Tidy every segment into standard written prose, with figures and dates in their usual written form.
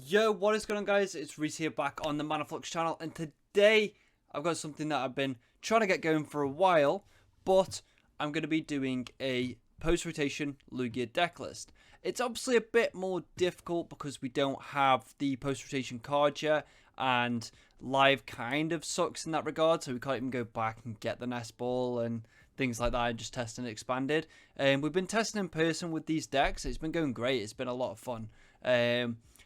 Yo, what is going on, guys? It's Reese here, back on the Manaflux channel, and today I've got something that I've been trying to get going for a while, but I'm going to be doing a post-rotation Lugia deck list. It's obviously a bit more difficult because we don't have the post-rotation card yet, and live kind of sucks in that regard, so we can't even go back and get the nest ball and things like that and just test and expanded. We've been testing in person with these decks. It's been going great. It's been a lot of fun.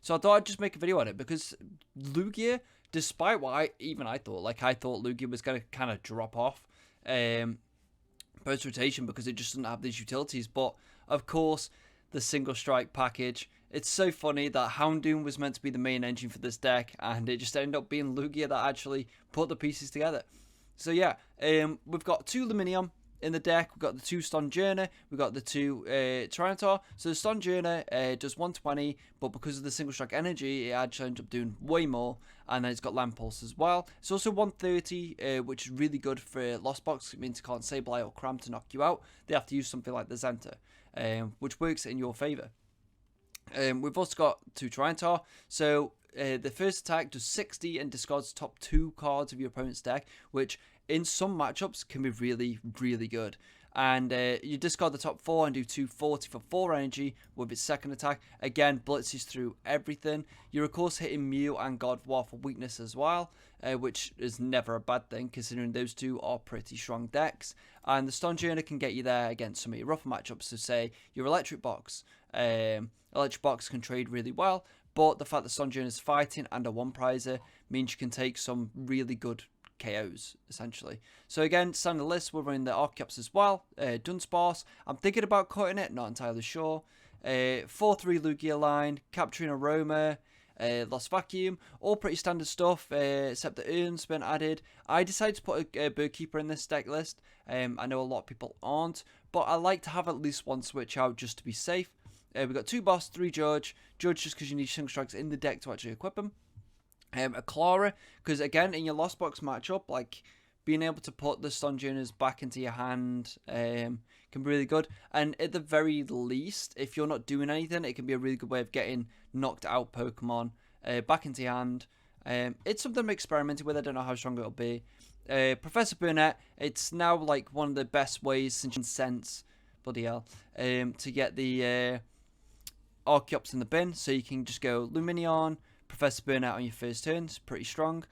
So I thought I'd just make a video on it because Lugia, despite what I thought, I thought Lugia was going to kind of drop off post-rotation because it just doesn't have these utilities. But, of course, the single strike package. It's so funny that Houndoom was meant to be the main engine for this deck, and it just ended up being Lugia that actually put the pieces together. So yeah, we've got 2 Luminium in the deck. We've got the 2 Stonjourner, we've got the 2 Tyranitar. So the Stonjourner does 120, but because of the single strike energy, it actually ends up doing way more. And then it's got Land Pulse as well. It's also 130, which is really good for Lost Box. It means it can't Sableye or Cram to knock you out. They have to use something like the Zenta, which works in your favour. We've also got 2 Tyranitar. So the first attack does 60 and discards the top 2 cards of your opponent's deck, which in some matchups can be really, really good. And you discard the top 4 and do 240 for 4 energy with its second attack. Again, blitzes through everything. You're of course hitting Mew and Gardevoir for weakness as well, which is never a bad thing considering those 2 are pretty strong decks. And the Stonjourner can get you there against some of your rougher matchups. So say your Electric Box. Electric Box can trade really well, but the fact that Stonjourner is fighting and a 1-prizer means you can take some really good KOs, essentially. So again, standard list, we're running the Archeops as well. Dunsparce, I'm thinking about cutting it, not entirely sure. 4-3 Lugia line, Capturing Aroma, Lost Vacuum, all pretty standard stuff, except the Urn's been added. I decided to put a Birdkeeper in this deck list. I know a lot of people aren't, but I like to have at least one switch out just to be safe. We've got 2 Boss, 3 Judge. Judge just because you need single strikes in the deck to actually equip them. A Clara, because again, in your Lost Box matchup, being able to put the Stonjourners back into your hand can be really good. And at the very least, if you're not doing anything, it can be a really good way of getting knocked out Pokemon back into your hand. It's something I'm experimenting with. I don't know how strong it'll be. Professor Burnett, it's now one of the best ways since bloody hell, to get the Archeops in the bin. So you can just go Lumineon, Professor Burnett on your first turn. It's pretty strong.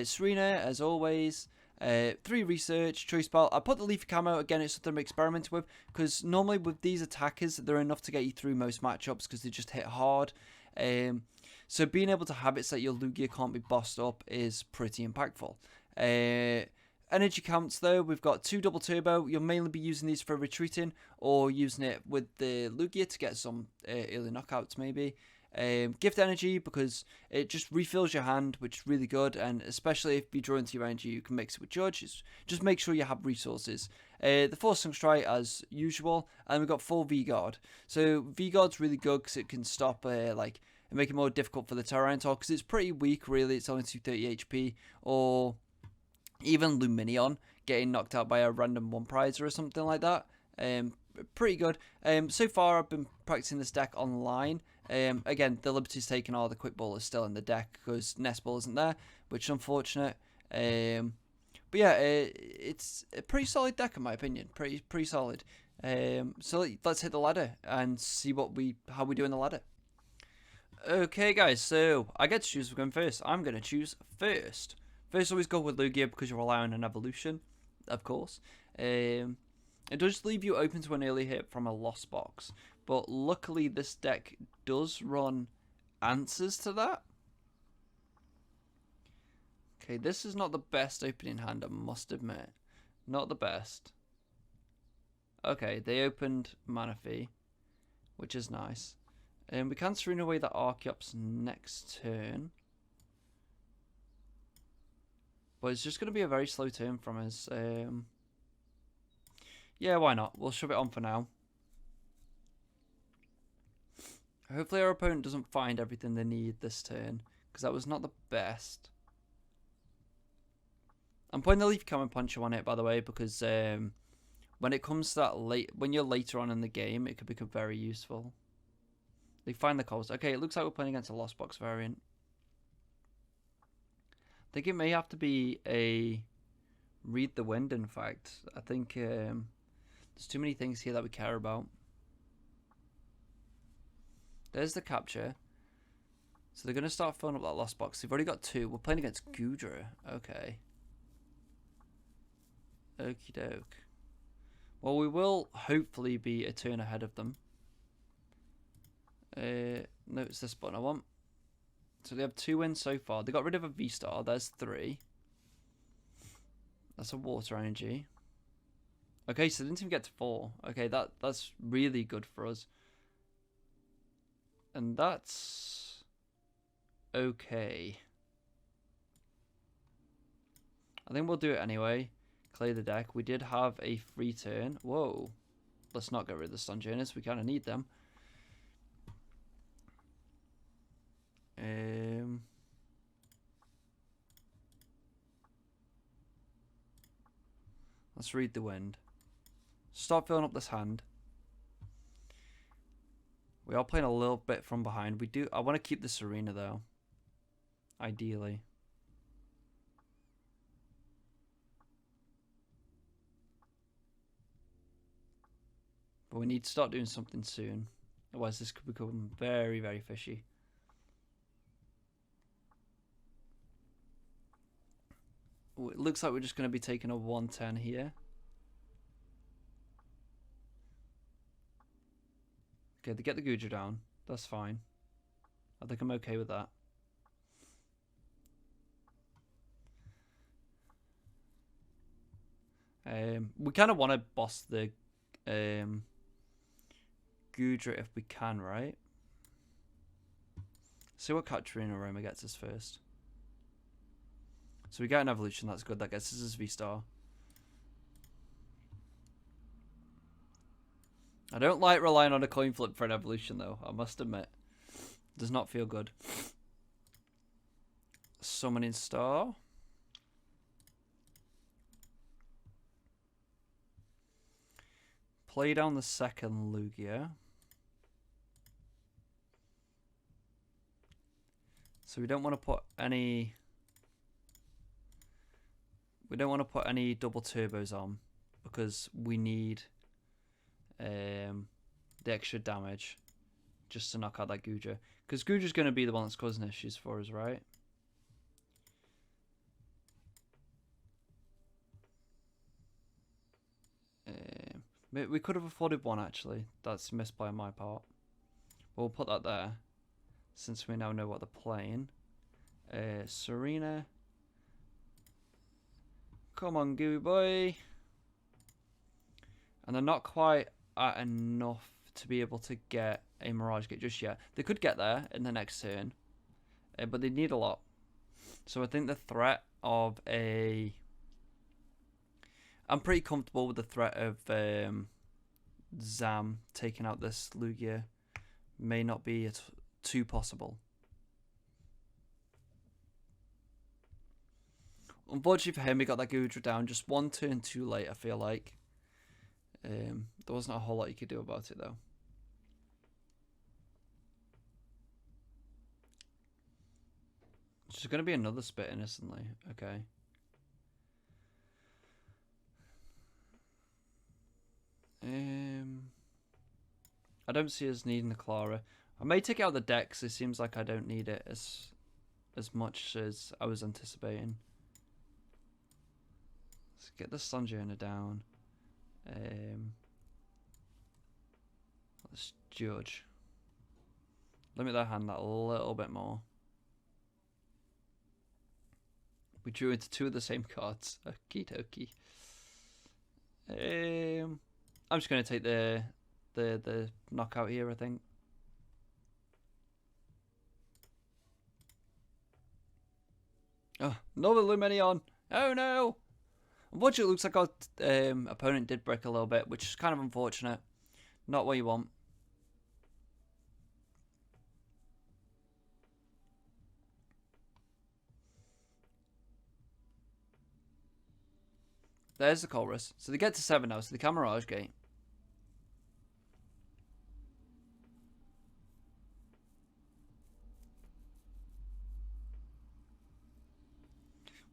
Serena, as always. 3 Research, Choice Belt. I put the Leafy Camo, again, it's something I'm experimenting with, because normally with these attackers, they're enough to get you through most matchups, because they just hit hard. So being able to have it so that your Lugia can't be bossed up is pretty impactful. Energy counts, though, we've got 2 Double Turbo. You'll mainly be using these for retreating, or using it with the Lugia to get some early knockouts, maybe. Gift Energy, because it just refills your hand, which is really good, and especially if you draw into your energy, you can mix it with Judge. Just make sure you have resources. The Force Strike, as usual, and we've got 4 V-Guard. So V-Guard's really good because it can stop, and make it more difficult for the Tyranitar, because it's pretty weak, really. It's only 230 HP, or even Luminion getting knocked out by a random 1-prizer or something like that. Pretty good. So far, I've been practicing this deck online. Again, the liberties taken are the Quick Ball is still in the deck because Nest Ball isn't there, which is unfortunate. But yeah, it's a pretty solid deck in my opinion. Pretty solid. So let's hit the ladder and see how we do in the ladder. Okay, guys. So I get to choose who's going first. I'm going to choose first. First, always go with Lugia because you rely on an evolution, of course. It does leave you open to an early hit from a Lost Box, but luckily this deck does run answers to that. Okay, this is not the best opening hand, I must admit. Not the best. Okay, they opened Manaphy, which is nice. And we can Serene away the Archeops next turn. But it's just going to be a very slow turn from us. Yeah, why not? We'll shove it on for now. Hopefully our opponent doesn't find everything they need this turn, because that was not the best. I'm putting the Leaf Cannon Puncher on it, by the way, because when it comes to that when you're later on in the game, it could become very useful. They find the coals. Okay, it looks like we're playing against a Lost Box variant. I think it may have to be a Read the Wind, in fact. I think there's too many things here that we care about. There's the capture. So they're going to start filling up that Lost Box. They've already got 2. We're playing against Gudra. Okay. Okie doke. Well, we will hopefully be a turn ahead of them. No, it's this button I want. So they have 2 wins so far. They got rid of a V-Star. There's 3. That's a water energy. Okay, so they didn't even get to 4. Okay, that's really good for us. And that's okay. I think we'll do it anyway. Clear the deck. We did have a free turn. Whoa. Let's not get rid of the Stun Journeys. We kind of need them. Let's read the wind. Start filling up this hand. We are playing a little bit from behind. I want to keep the Serena though. Ideally. But we need to start doing something soon. Otherwise this could become very, very fishy. It looks like we're just going to be taking a 110 here. Okay, they get the Gudra down. That's fine. I think I'm okay with that. We kind of want to boss the Gudra if we can, right? See what Katarina Roma gets us first. So we get an evolution, that's good. That gets us his V-Star. I don't like relying on a coin flip for an evolution though, I must admit. Does not feel good. Summoning Star. Play down the second Lugia. So we don't want to put any... We don't want to put any double turbos on because we need the extra damage just to knock out that Gudra. Because Gudra's going to be the one that's causing issues for us, right? We could have afforded one actually. That's missed by my part. We'll put that there since we now know what they're playing. Serena. Come on, Gooey boy. And they're not quite at enough to be able to get a Mirage Gate just yet. They could get there in the next turn, but they need a lot. So I think the threat of a... I'm pretty comfortable with the threat of Zam taking out this Lugia. May not be too possible. Unfortunately for him, he got that Gudra down just one turn too late, I feel like. There wasn't a whole lot you could do about it, though. There's going to be another spit innocently. Okay. I don't see us needing the Clara. I may take it out of the deck because it seems like I don't need it as much as I was anticipating. Let's get the Sun Journey down. Let's judge. Limit that hand that a little bit more. We drew into 2 of the same cards. Okie dokie. I'm just going to take the knockout here, I think. Oh, another Luminion. Oh no! Unfortunately, it looks like our opponent did brick a little bit, which is kind of unfortunate. Not what you want. There's the Chorus. So they get to 7 now, so they can Mirage Gate.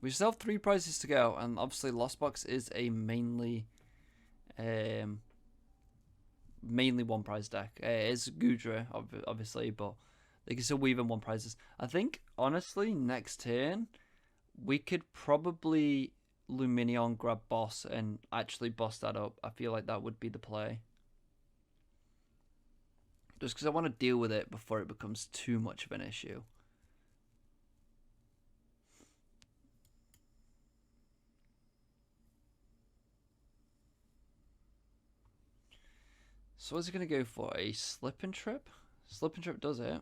We still have 3 prizes to go, and obviously Lost Box is a mainly one prize deck. It's Gudra, obviously, but they can still weave in 1 prizes. I think, honestly, next turn, we could probably Luminion, grab Boss, and actually boss that up. I feel like that would be the play. Just because I want to deal with it before it becomes too much of an issue. So what's it going to go for? A Slip and Trip? Slip and Trip does it.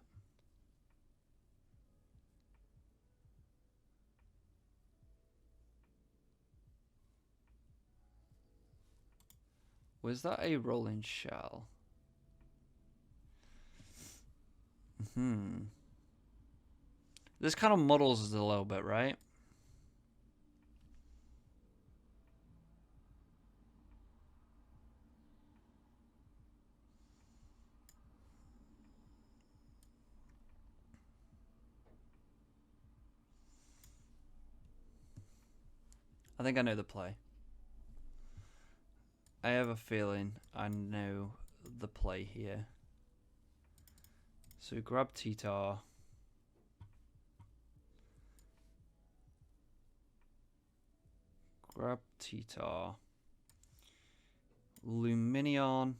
Was that a Rolling Shell? This kind of muddles it a little bit, right? I think I know the play. I have a feeling I know the play here. So grab T-Tar. Grab T-Tar. Luminion.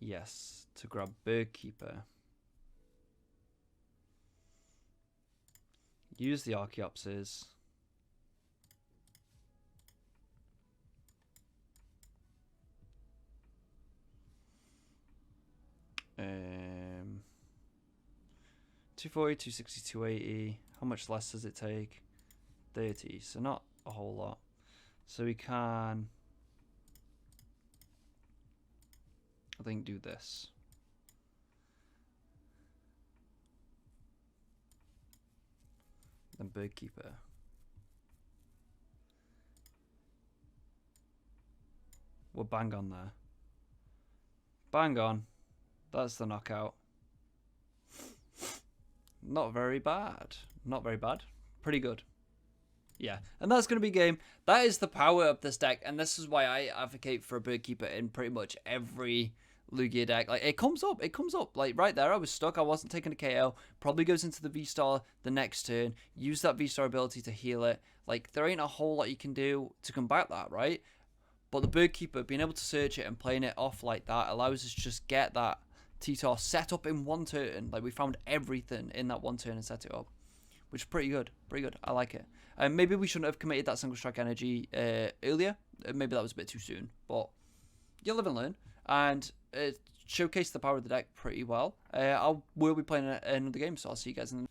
Yes, to grab Birdkeeper. Use the Archaeopsis. Um, 240, 260, 280. How much less does it take? 30, so not a whole lot. So we can, I think, do this. Then Birdkeeper. We're bang on there. Bang on. That's the knockout. Not very bad. Not very bad. Pretty good. Yeah, and that's going to be game. That is the power of this deck, and this is why I advocate for a Birdkeeper in pretty much every Lugia deck. Like, it comes up. Like, right there, I was stuck. I wasn't taking a KO. Probably goes into the V-Star the next turn. Use that V-Star ability to heal it. Like, there ain't a whole lot you can do to combat that, right? But the Birdkeeper, being able to search it and playing it off like that allows us to just get that T-Tar set up in 1 turn. Like, we found everything in that 1 turn and set it up, which is pretty good. Pretty good. I like it. Maybe we shouldn't have committed that single strike energy earlier. Maybe that was a bit too soon. But you live and learn. And it showcased the power of the deck pretty well. We'll be playing another game, so I'll see you guys in the...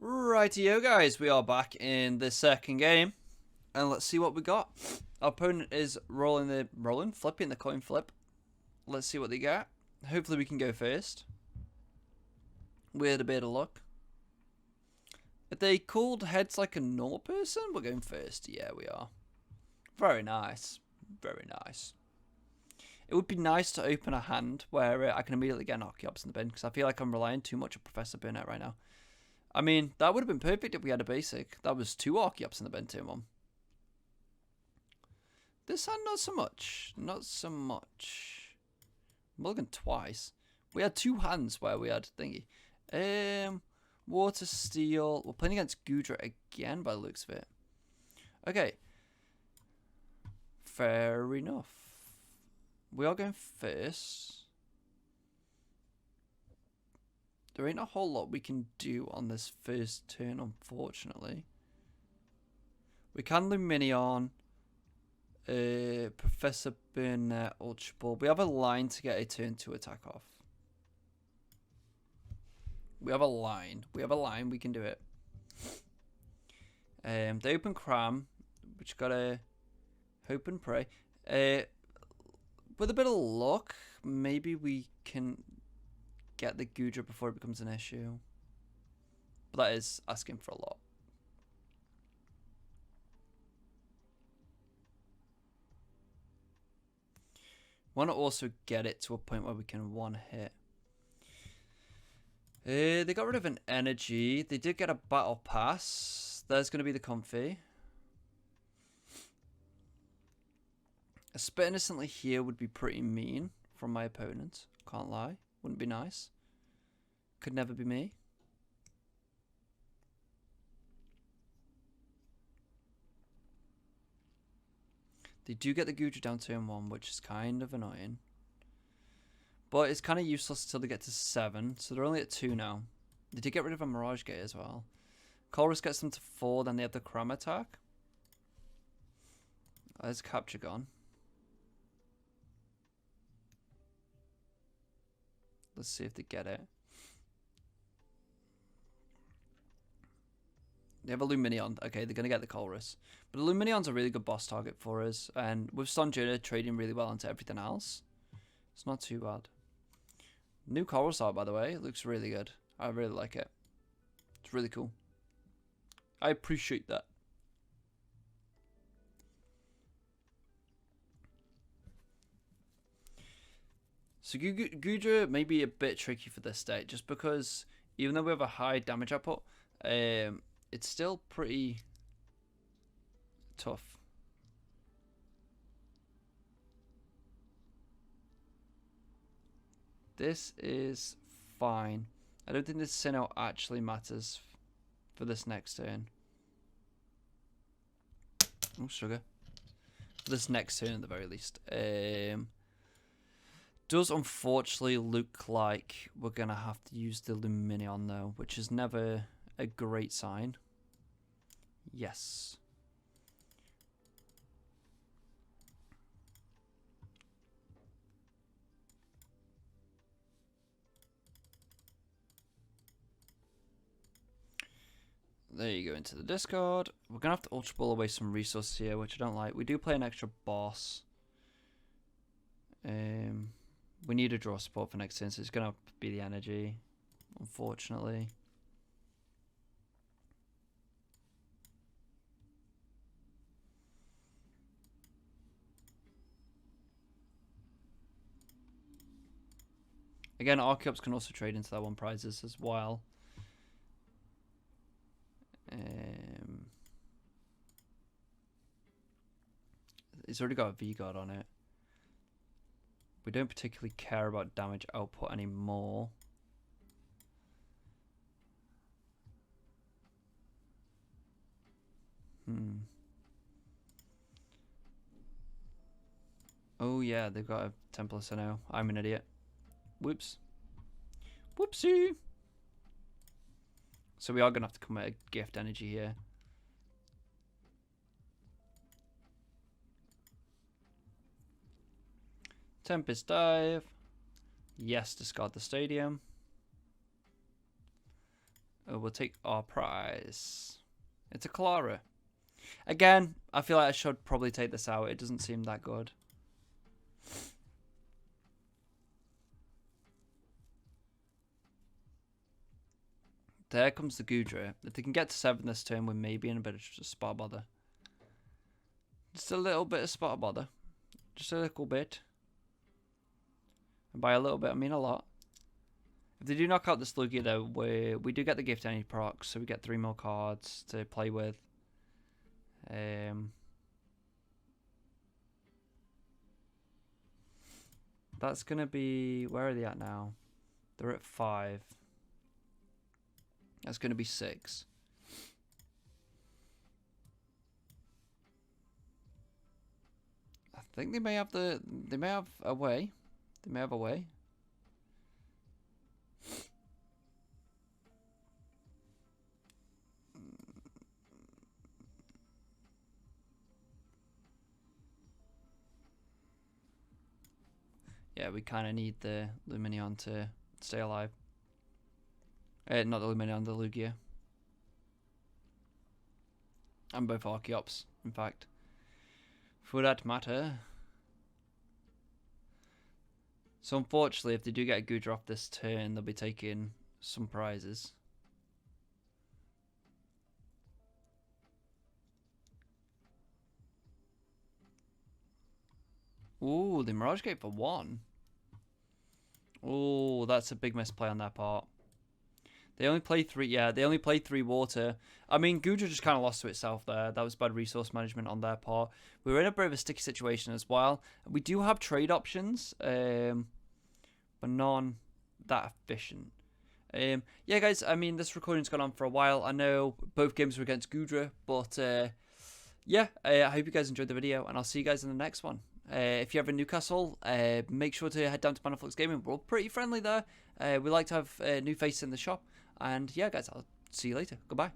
Rightio, guys. We are back in the second game. And let's see what we got. Our opponent is flipping the coin flip. Let's see what they got. Hopefully we can go first. We had a bit of luck. If they called heads like a normal person, we're going first. Yeah, we are. Very nice. Very nice. It would be nice to open a hand where I can immediately get an Archaeops in the bin, because I feel like I'm relying too much on Professor Burnett right now. I mean, that would have been perfect if we had a basic. That was 2 Archaeops in the bin, turn 1. This hand, not so much. Not so much. Mulligan twice. We had 2 hands where we had thingy. Water, Steel. We're playing against Gudra again by the looks of it. Okay. Fair enough. We are going first. There ain't a whole lot we can do on this first turn, unfortunately. We can Luminion. Professor Burnett, Ultra Ball. We have a line to get a turn 2 attack off. We have a line. We can do it. They open Cram, which got a Hope and Pray. With a bit of luck, maybe we can get the Gudra before it becomes an issue. But that is asking for a lot. Want to also get it to a point where we can 1 hit. They got rid of an energy. They did get a battle pass. There's going to be the comfy. A spit innocently here would be pretty mean from my opponent. Can't lie. Wouldn't be nice. Could never be me. They do get the Guja down turn 1, which is kind of annoying. But it's kind of useless until they get to 7. So they're only at 2 now. They did get rid of a Mirage Gate as well. Colress gets them to 4, then they have the Cram attack. There's Capture gone. Let's see if they get it. They have a Luminion. Okay, they're going to get the Colress. But the Luminion's a really good boss target for us. And with Sonjuna trading really well into everything else, it's not too bad. New Colress art, by the way. It looks really good. I really like it. It's really cool. I appreciate that. So Gudra may be a bit tricky for this deck, just because even though we have a high damage output, it's still pretty tough. This is fine. I don't think this Sinnoh actually matters for this next turn. Oh, sugar. For this next turn at the very least. Does unfortunately look like we're going to have to use the Luminion though, which is never a great sign. Yes. There you go, into the discard. We're going to have to Ultra Ball away some resources here, which I don't like. We do play an extra boss. We need a draw support for next turn, so it's going to be the energy, unfortunately. Again, Archeops can also trade into that 1 prizes as well. It's already got a V-Guard on it. We don't particularly care about damage output anymore. Oh yeah, they've got a Templar Sinnoh. I'm an idiot. Whoops. Whoopsie. So we are going to have to come at a gift energy here. Tempest Dive. Yes, discard the stadium. Oh, we'll take our prize. It's a Clara. Again, I feel like I should probably take this out. It doesn't seem that good. There comes the Gudra. If they can get to 7 this turn, we may be in a bit of a spot bother. Just a little bit of spot bother. Just a little bit. And by a little bit, I mean a lot. If they do knock out this Lugia, though, we do get the gift any procs, so we get 3 more cards to play with. That's going to be... Where are they at now? They're at 5. That's going to be 6. I think they may have the... They may have a way. They may have a way. Yeah, we kind of need the Luminion to stay alive. Not the Luminion, the Lugia. And both Archeops, in fact. For that matter. So unfortunately, if they do get a Gudra off this turn, they'll be taking some prizes. Ooh, the Mirage Gate for 1. Ooh, that's a big misplay on their part. They only play 3, yeah, they only play 3 water. I mean, Gudra just kind of lost to itself there. That was bad resource management on their part. We were in a bit of a sticky situation as well. We do have trade options, but none that efficient. Yeah, guys, I mean, this recording's gone on for a while. I know both games were against Gudra, but yeah, I hope you guys enjoyed the video, and I'll see you guys in the next one. If you're ever in Newcastle, make sure to head down to Manaflux Gaming. We're all pretty friendly there. We like to have new faces in the shop. And yeah, guys, I'll see you later. Goodbye.